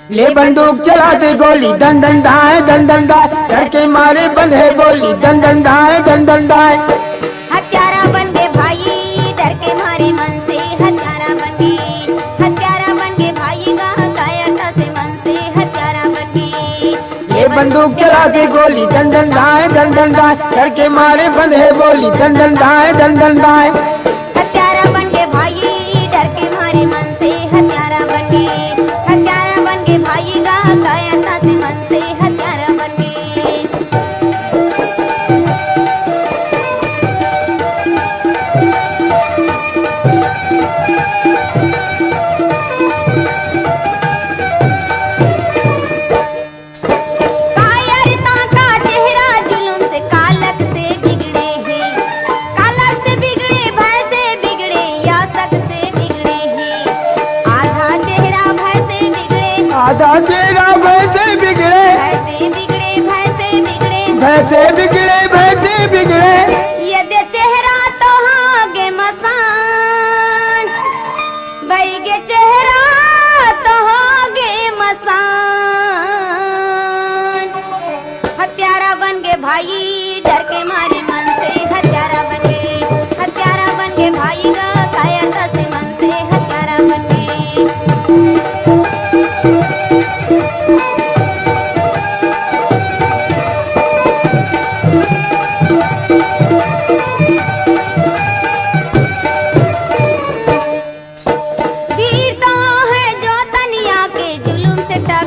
ले बंदूक चला दे गोली दन दन दाए दन दन दाए, डर के मारे बंधे बोली दन दन दाए दन दन दाए। हत्यारा बन गए भाई डर के मारे मन से, हत्यारा बन गए, हत्यारा बन गए भाई कायरता से मन से, हत्यारा बन गए। ले बंदूक चला दे गोली दन दन दाए दन दन दाए, डर के मारे बंधे बोली दन दन दाए दन दन दाए। हत्यारा बन गए भाई डर के मारे मन से, हत्यारा बन गए, हत्यारा बन गए भाई कायरता से मन से, हत्यारा बन गए। आधा चेहरा भैसे बिगड़े, भैसे बिगड़े, भैसे बिगड़े, भैसे बिगड़े, भैसे बिगड़े। यदि चेहरा तो हागे मसान, बैगे चेहरा तो हागे मसान। हत्यारा बन गए भाई डर के मारे मन से, हत्यारा बन गए, हत्यारा बन गए भाई कायरता से मन से, हत्यारा बन गए।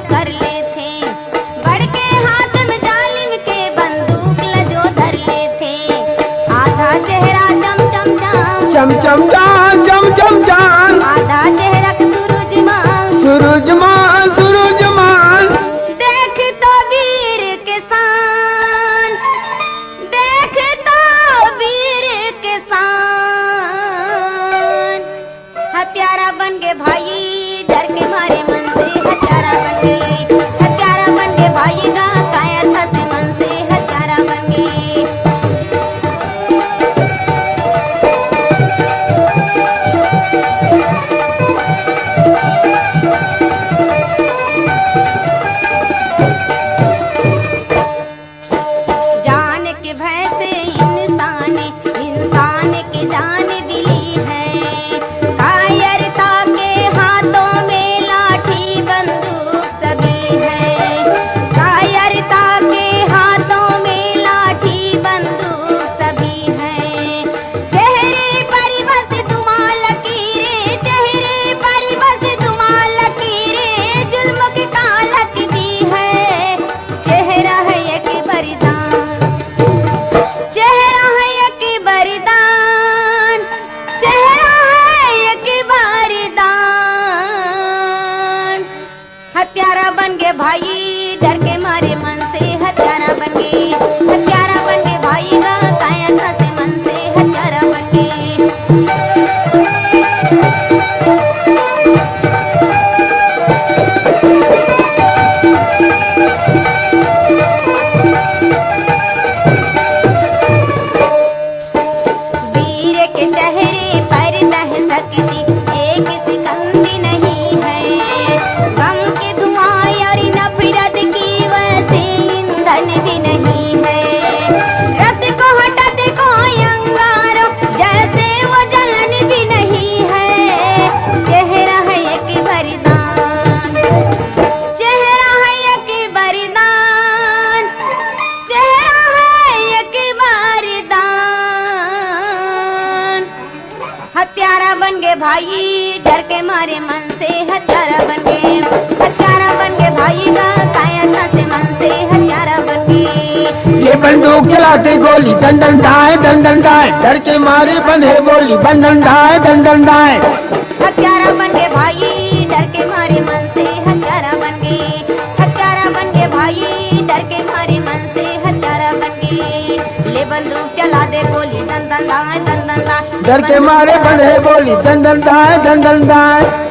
कर लेते बढ़ के हाथ में जालिम के बंदूक लजो धर लेते। आधा चेहरा चम चम चाम, चम चम चान चम चम चान, आधा चेहरा सूरजमान, सूरजमान सूरजमान। देख तो वीर किसान, देख तो वीर किसान। हत्यारा बन गए भाई डर के मारे मन से, हत्यारा बन गए, हत्यारा बन गए भाई कायरता से मन से, हत्यारा बन गए। जान के भय से इंसान, इंसान की जान भी ली है। कायरता के हाथों में लाठी बंदूक सभी है, कायरता के हाथों में लाठी बंदूक सभी है। चेहरे पर बस तुम्हां लकीरें, चेहरे पर बस तुम्हां लकीरें, जुल्म की कालक भी है। चेहरा है एक बलिदान, चेहरा है एक बलिदान, चेहरा है एक बलिदान। हत्यारा बन गए भाई डर के मारे मन से, हत्यारा बन गए, हत्यारा बन गए भाई कायरता से मन से, हत्यारा बन गए। वीर के चेहरे पर दह सकती एक सिकंद भी नहीं है। गम की धुआं और नफरत की वैसे ईंधन भी नहीं है। रस को हटाते कोई अंगारो जैसे वो जलन भी नहीं है। चेहरा है एक बलिदान, चेहरा है एक बलिदान, चेहरा है एक बलिदान। हत्यारा बन गए भाई डर के मारे मन से, हत्यारा बन गए, हत्यारा बन गए भाई कायरता से मन से, हत्यारा बन गए। ले बंदूक चला दे गोली दन दन दाए दन दन दाए, डर के मारे बंधे बोली बंधन दाए दन दन दाए। हत्यारा बन गए भाई डर के मारे मन से, हत्यारा बन गए, हत्यारा बन गए भाई डर के मारे मन से, हत्यारा बन गए। ले बंदूक चला दे गोली दन दन दाए दन दन दाए, डर के मारे बंधे बोली दन दन दाए दन दन दाए।